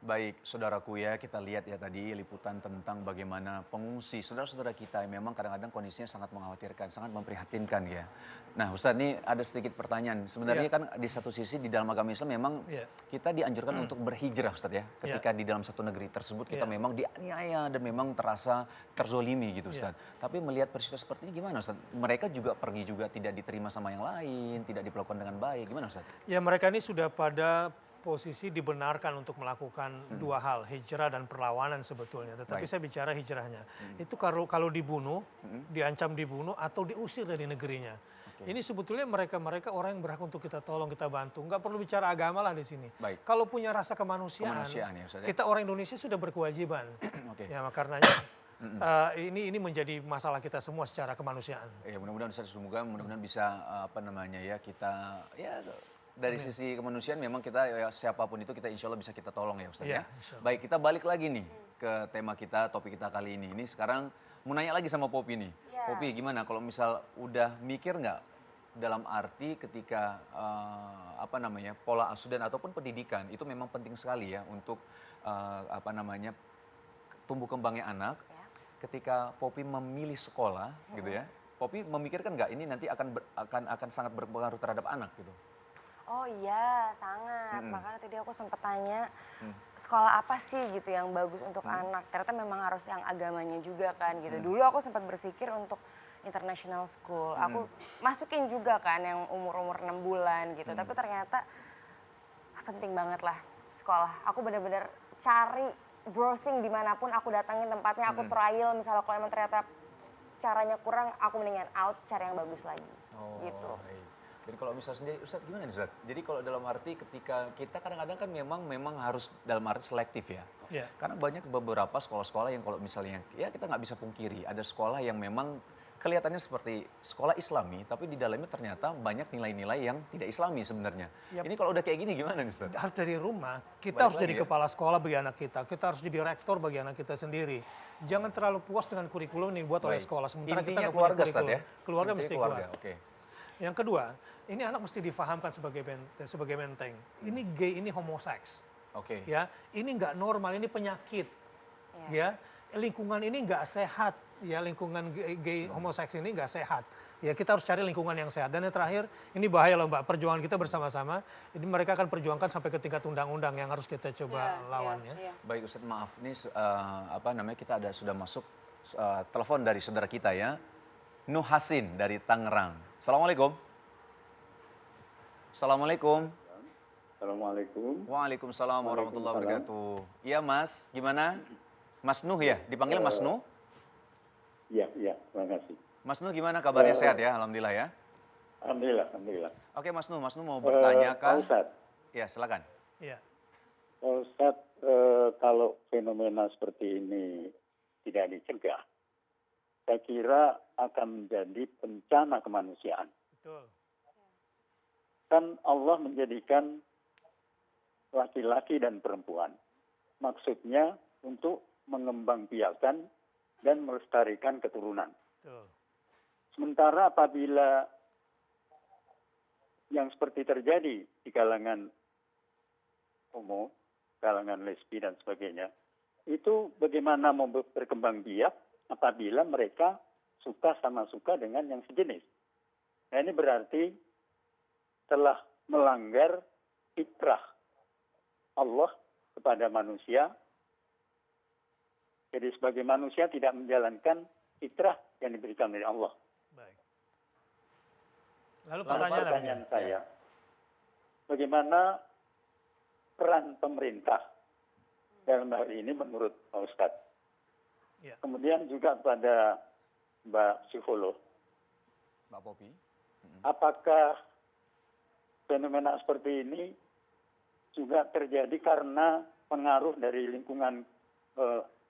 Baik, saudaraku ya, kita lihat ya tadi liputan tentang bagaimana pengungsi, saudara-saudara kita yang memang kadang-kadang kondisinya sangat mengkhawatirkan, sangat memprihatinkan ya. Nah Ustadz, ini ada sedikit pertanyaan. Sebenarnya Iya, kan di satu sisi di dalam agama Islam memang iya, kita dianjurkan untuk berhijrah Ustadz ya. iya, Ketika di dalam satu negeri tersebut kita iya, memang dianiaya dan memang terasa terzolimi gitu iya. Ustadz. Tapi melihat peristiwa seperti ini gimana Ustadz? Mereka juga pergi juga tidak diterima sama yang lain, tidak diperlakukan dengan baik. Gimana Ustadz? Ya mereka ini sudah pada posisi dibenarkan untuk melakukan dua hal, hijrah dan perlawanan sebetulnya. Tetapi Baik. saya bicara hijrahnya. Itu kalau dibunuh, diancam dibunuh atau diusir dari negerinya. Oke. Ini sebetulnya mereka orang yang berhak untuk kita tolong, kita bantu. Nggak perlu bicara agama lah di sini. Baik. Kalau punya rasa kemanusiaan, Kemanusiaan ya Ustadz ya? kita orang Indonesia sudah berkewajiban. Oke. Ya karenanya ini menjadi masalah kita semua secara kemanusiaan. Ya mudah-mudahan Ustaz, semoga mudah-mudahan bisa apa namanya ya kita ya dari sisi kemanusiaan memang kita ya, siapapun itu kita insya Allah bisa kita tolong ya Ustaz ya. Iya, insya Allah. Baik, kita balik lagi nih ke tema kita, topik kita kali ini. Ini sekarang mau nanya lagi sama Popi nih. Iya. Popi gimana kalau misal udah mikir nggak dalam arti ketika apa namanya pola asuh dan ataupun pendidikan itu memang penting sekali ya untuk apa namanya tumbuh kembangnya anak. Ya. Ketika Popi memilih sekolah gitu ya, Popi memikirkan nggak ini nanti akan sangat berpengaruh terhadap anak gitu. Oh iya, sangat. Mm-mm. Makanya tadi aku sempat tanya, Mm. sekolah apa sih gitu yang bagus untuk anak. Ternyata memang harus yang agamanya juga kan gitu. Dulu aku sempat berpikir untuk international school. Aku masukin juga kan yang umur-umur 6 bulan gitu. Tapi ternyata penting banget lah sekolah. Aku benar-benar cari browsing dimanapun aku datangin tempatnya. Aku trial misalnya kalau emang ternyata caranya kurang, aku mendingan out, cari yang bagus lagi. Gitu. Baik. Jadi kalau misal sendiri, Ustadz gimana nih Ustadz? Jadi kalau dalam arti ketika kita kadang-kadang kan memang harus dalam arti selektif ya. Iya. Karena banyak beberapa sekolah-sekolah yang kalau misalnya, ya kita nggak bisa pungkiri, ada sekolah yang memang kelihatannya seperti sekolah Islami, tapi di dalamnya ternyata banyak nilai-nilai yang tidak Islami sebenarnya. Yap. Ini kalau udah kayak gini gimana nih Ustadz? Harus dari rumah, kita Balik harus lagi jadi ya? kepala sekolah bagi anak kita harus jadi rektor bagi anak kita sendiri. Jangan terlalu puas dengan kurikulum yang dibuat oleh Baik. sekolah, sementara kita Intinya nggak punya keluarga Ustadz kurikulum. ya? Keluarga Intinya mesti keluarga, kuat. oke. Yang kedua, ini anak mesti difahamkan sebagai menteng. Ini gay, ini homoseks. Oke. Ya, ini nggak normal, ini penyakit. Iya. Ya, lingkungan ini nggak sehat. Ya, lingkungan gay homoseks ini nggak sehat. Ya, kita harus cari lingkungan yang sehat. Dan yang terakhir, ini bahaya loh Mbak, perjuangan kita bersama-sama. Ini mereka akan perjuangkan sampai ke tingkat undang-undang yang harus kita coba lawan ya. Iya. Baik Ustadz, maaf ini apa namanya kita sudah masuk telepon dari saudara kita ya. Nuh Hasin dari Tangerang. Assalamualaikum. Assalamualaikum. Assalamualaikum. Waalaikumsalam warahmatullahi Waalaikumsalam. wabarakatuh. Iya Mas, gimana? Mas Nuh ya, dipanggil Mas Nuh. Iya, terima kasih. Mas Nuh gimana kabarnya, sehat ya? Alhamdulillah ya. Alhamdulillah. Oke Mas Nuh mau bertanya Pak kah? Ustadz, Ya silakan. Iya. Pak Ustadz, kalau fenomena seperti ini tidak dicegah, saya kira akan menjadi bencana kemanusiaan. Betul. Kan Allah menjadikan laki-laki dan perempuan. Maksudnya untuk mengembangbiakan dan melestarikan keturunan. Betul. Sementara apabila yang seperti terjadi di kalangan homo, kalangan lesbi dan sebagainya, itu bagaimana mau berkembang biak apabila mereka suka sama suka dengan yang sejenis. Nah ini berarti telah melanggar fitrah Allah kepada manusia. Jadi sebagai manusia tidak menjalankan fitrah yang diberikan oleh Allah. Baik. Lalu Pertanyaan pertanyaan saya, bagaimana peran pemerintah dalam hal ini menurut Pak Ustadz? Ya. Kemudian juga pada Mbak Psikolog, Mbak Popi. apakah fenomena seperti ini juga terjadi karena pengaruh dari lingkungan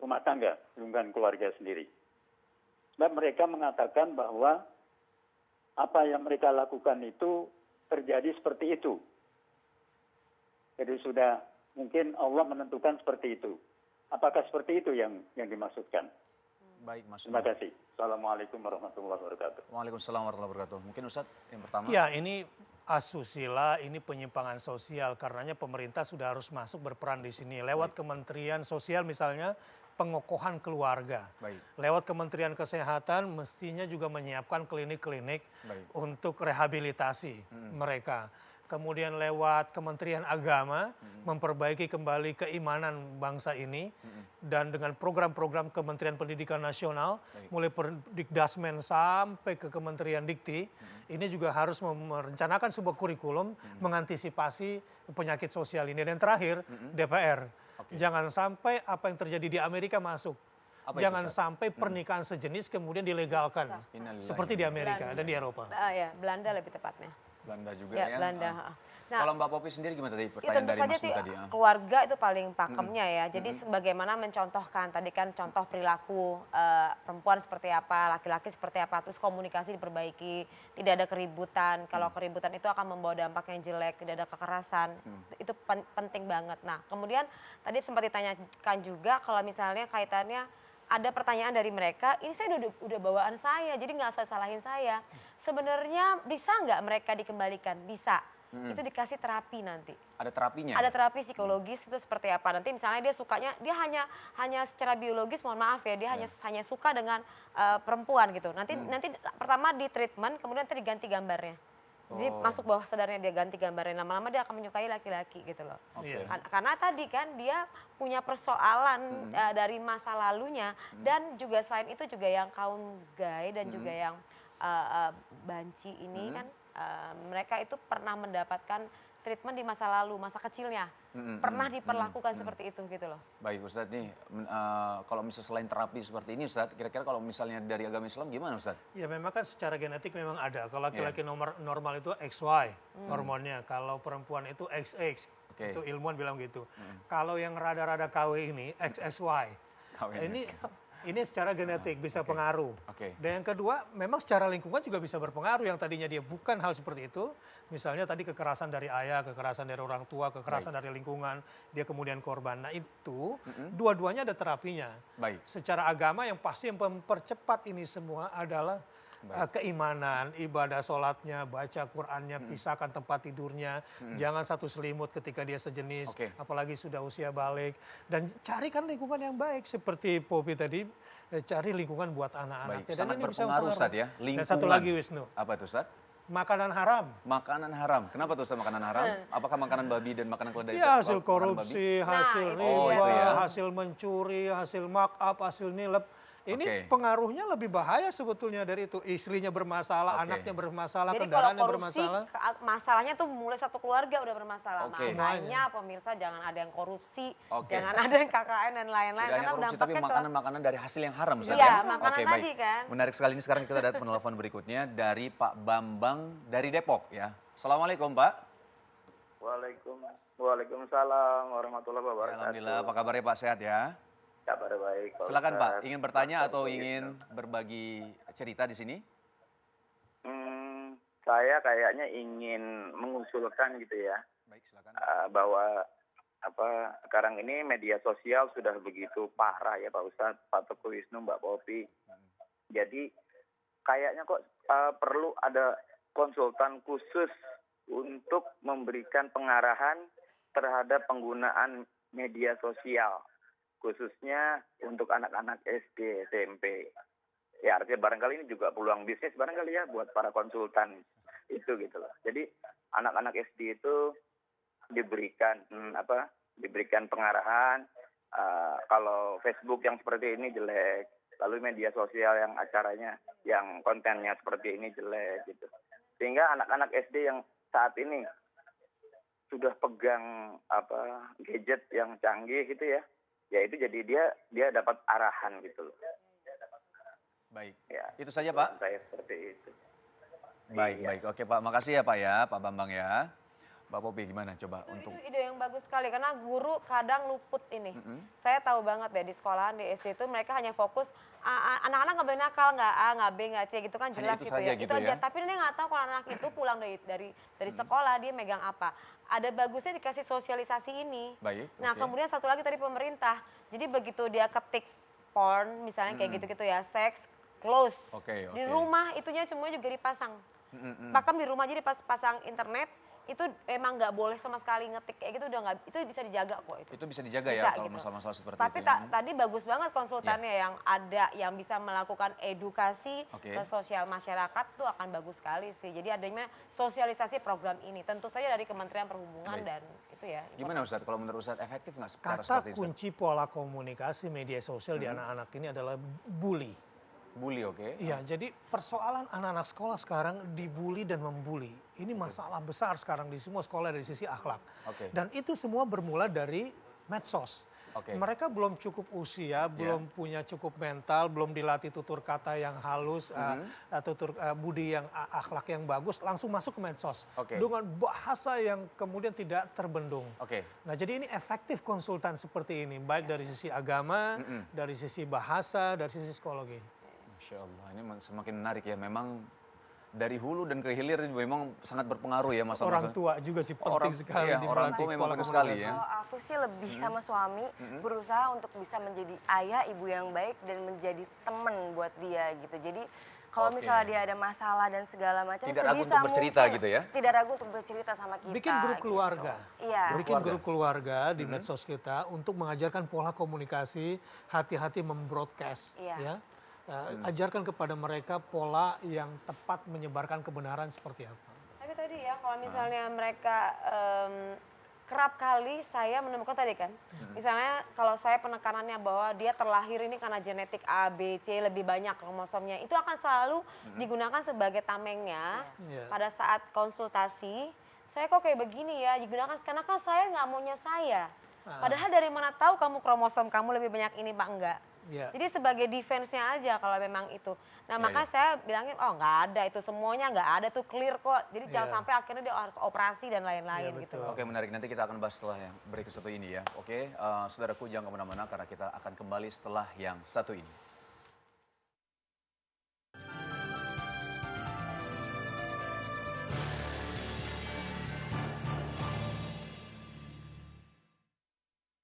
rumah tangga, lingkungan keluarga sendiri? Sebab mereka mengatakan bahwa apa yang mereka lakukan itu terjadi seperti itu. Jadi sudah mungkin Allah menentukan seperti itu. Apakah seperti itu yang dimaksudkan? Baik Mas Terima Nuh. kasih. Assalamualaikum warahmatullahi wabarakatuh. Waalaikumsalam warahmatullahi wabarakatuh. Mungkin Ustadz yang pertama. Ya, ini asusila ini penyimpangan sosial, karenanya pemerintah sudah harus masuk berperan di sini lewat Kementerian Sosial misalnya pengokohan keluarga. Baik. Lewat Kementerian Kesehatan mestinya juga menyiapkan klinik-klinik Baik. untuk rehabilitasi mereka. Kemudian lewat Kementerian Agama memperbaiki kembali keimanan bangsa ini dan dengan program-program Kementerian Pendidikan Nasional mulai Dikdasmen sampai ke Kementerian Dikti ini juga harus merencanakan sebuah kurikulum mengantisipasi penyakit sosial ini. Dan terakhir DPR jangan sampai apa yang terjadi di Amerika masuk. Apa itu, Jangan Ustaz? sampai pernikahan sejenis kemudian dilegalkan Innalillahi. seperti di Amerika dan di Eropa. Ya, Belanda lebih tepatnya. Belanda juga Ya, ya. Belanda. Nah, kalau Mbak Popi sendiri gimana tadi Ya pertanyaan tentu dari saja Mas sih Nur tadi? keluarga itu paling pakemnya ya. Jadi bagaimana mencontohkan tadi kan contoh perilaku perempuan seperti apa, laki-laki seperti apa, terus komunikasi diperbaiki, tidak ada keributan. Kalau keributan itu akan membawa dampak yang jelek, tidak ada kekerasan. Itu penting banget. Nah, kemudian tadi sempat ditanyakan juga kalau misalnya kaitannya ada pertanyaan dari mereka, ini saya udah bawaan saya, jadi nggak usah salahin saya. Sebenarnya bisa nggak mereka dikembalikan? Bisa. Itu dikasih terapi nanti. Ada terapinya? Ada terapi psikologis itu seperti apa? Nanti misalnya dia sukanya, dia hanya secara biologis, mohon maaf ya, dia hanya suka dengan perempuan gitu. Nanti pertama di treatment, kemudian nanti diganti gambarnya. Jadi masuk bawah sadarnya dia ganti gambarnya, lama-lama dia akan menyukai laki-laki gitu loh. Oke. Karena tadi kan dia punya persoalan dari masa lalunya dan juga selain itu juga yang kaum gay dan juga yang banci ini kan mereka itu pernah mendapatkan treatment di masa lalu, masa kecilnya. Pernah diperlakukan seperti itu gitu loh. Baik Ustadz nih, kalau misalnya selain terapi seperti ini Ustadz, kira-kira kalau misalnya dari agama Islam gimana Ustadz? Ya memang kan secara genetik memang ada. Kalau laki-laki normal itu XY hormonnya, kalau perempuan itu XX. Oke. Itu ilmuwan bilang gitu. Kalau yang rada-rada KW ini XXY. Ini secara genetik bisa pengaruh. Oke. Dan yang kedua, memang secara lingkungan juga bisa berpengaruh. Yang tadinya dia bukan hal seperti itu, misalnya tadi kekerasan dari ayah, kekerasan dari orang tua, kekerasan dari lingkungan, dia kemudian korban. Nah itu, dua-duanya ada terapinya. Baik. Secara agama yang pasti yang mempercepat ini semua adalah keimanan, ibadah sholatnya, baca Qur'annya, pisahkan tempat tidurnya, jangan satu selimut ketika dia sejenis, apalagi sudah usia balik. Dan carikan lingkungan yang baik, seperti Popi tadi, cari lingkungan buat anak-anaknya. Baik, Dan sangat ini bisa berpengaruh Ustadz ya, Dan lingkungan. satu lagi Wisnu, Apa itu Ustadz? makanan haram. Makanan haram. Kenapa tuh Ustadz makanan haram? Apakah makanan babi dan makanan keledai? Ya hasil makanan babi? korupsi, hasil itu riba, itu ya. hasil mencuri, hasil markup, hasil nilep. Ini pengaruhnya lebih bahaya sebetulnya dari itu. Istrinya bermasalah, anaknya bermasalah, Jadi kalau kendaraannya korupsi, bermasalah. masalahnya tuh mulai satu keluarga udah bermasalah. Oke. Makanya pemirsa jangan ada yang korupsi, Oke. jangan ada yang KKN dan lain-lain. Tidak hanya Karena korupsi, tapi dampaknya ke makanan-makanan dari hasil yang haram Ustadz Iya, ya? makanan Oke, tadi baik. kan. Menarik sekali ini sekarang kita ada penelpon berikutnya dari Pak Bambang dari Depok ya. Assalamualaikum Pak. Waalaikumsalam warahmatullahi wabarakatuh. Alhamdulillah, apa kabarnya Pak, sehat ya? Kabar baik. Silakan Pak, Ustadz. ingin bertanya atau Begitu. ingin berbagi cerita di sini? Saya kayaknya ingin mengusulkan gitu ya, Baik, silakan. bahwa sekarang ini media sosial sudah begitu parah ya Pak Ustadz, Pak Teguh Wisnu, Mbak Popi. Jadi kayaknya kok perlu ada konsultan khusus untuk memberikan pengarahan terhadap penggunaan media sosial, khususnya untuk anak-anak SD, SMP. Ya artinya barangkali ini juga peluang bisnis barangkali ya buat para konsultan itu gitu loh. Jadi anak-anak SD itu diberikan pengarahan kalau Facebook yang seperti ini jelek, lalu media sosial yang acaranya yang kontennya seperti ini jelek gitu. Sehingga anak-anak SD yang saat ini sudah pegang gadget yang canggih gitu ya itu jadi dia dapat arahan gitu loh. Baik, Ya, itu saja Pak. saya seperti itu. Baik, Iya. baik. Oke Pak, makasih ya Pak ya, Pak Bambang ya. Mbak Popi gimana coba untuk... Itu ide yang bagus sekali karena guru kadang luput ini. Saya tahu banget deh di sekolahan di SD itu mereka hanya fokus anak-anak nggak boleh nakal, nggak A, nggak B, nggak C gitu kan Hanya jelas itu gitu saja ya. gitu Itu aja. ya. Tapi dia nggak tahu kalau anak itu pulang dari sekolah dia megang apa. Ada bagusnya dikasih sosialisasi ini. Baik, Nah oke. kemudian satu lagi tadi pemerintah. Jadi begitu dia ketik porn misalnya kayak gitu-gitu ya, seks, close. Oke, Di oke. rumah itunya semua juga dipasang. Pakem di rumah, jadi pas pasang internet itu emang nggak boleh sama sekali ngetik kayak gitu, udah nggak, itu bisa dijaga kok itu. Itu bisa dijaga ya Bisa, kalau gitu. masalah-masalah seperti Tapi itu ya. tadi bagus banget konsultannya yang ada yang bisa melakukan edukasi Oke. ke sosial masyarakat tuh akan bagus sekali sih. Jadi adanya sosialisasi program ini tentu saja dari Kementerian Perhubungan Baik. dan itu ya. Gimana Ustadz, kalau menurut Ustadz efektif nggak cara Kata seperti itu? kunci pola komunikasi media sosial di anak-anak ini adalah bully. Bully, oke. Iya, jadi persoalan anak-anak sekolah sekarang dibully dan membuli. Ini masalah besar sekarang di semua sekolah dari sisi akhlak. Oke. Dan itu semua bermula dari medsos. Oke. Mereka belum cukup usia, belum punya cukup mental, belum dilatih tutur kata yang halus, tutur budi yang akhlak yang bagus, langsung masuk ke medsos. Oke. Dengan bahasa yang kemudian tidak terbendung. Oke. Nah, jadi ini efektif konsultan seperti ini, baik dari sisi agama, dari sisi bahasa, dari sisi psikologi. Masya Allah, ini semakin menarik ya. Memang dari hulu dan ke hilir memang sangat berpengaruh ya masa-masa. Orang tua juga sih penting sekali iya, di orang melatih tua memang pola penting sekali komunikasi. ya. Kalau aku sih lebih sama suami berusaha untuk bisa menjadi ayah, ibu yang baik dan menjadi teman buat dia gitu. Jadi kalau Oke. misalnya dia ada masalah dan segala macam, Tidak ragu sebisa untuk bercerita mungkin gitu ya? Tidak ragu untuk bercerita sama kita. Bikin grup gitu. keluarga. Iya. Bikin grup keluarga di medsos kita untuk mengajarkan pola komunikasi, hati-hati membroadcast. Iya. Ya. Ajarkan kepada mereka pola yang tepat menyebarkan kebenaran seperti apa. Tapi tadi ya kalau misalnya mereka kerap kali saya menemukan tadi kan, misalnya kalau saya penekanannya bahwa dia terlahir ini karena genetik A, B, C lebih banyak kromosomnya, itu akan selalu digunakan sebagai tamengnya Iya. pada saat konsultasi. Saya kok kayak begini ya, digunakan karena kan saya nggak maunya saya. Padahal dari mana tahu kamu kromosom kamu lebih banyak ini Pak enggak? Iya. Jadi sebagai defense-nya aja kalau memang itu. Nah makanya saya bilangin, oh nggak ada itu semuanya nggak ada tuh clear kok. Jadi jangan Iya. sampai akhirnya dia harus operasi dan lain-lain Iya, gitu. betul. Oke, menarik. Nanti kita akan bahas setelah yang berikut satu ini ya. Oke, saudaraku jangan kemana-mana karena kita akan kembali setelah yang satu ini.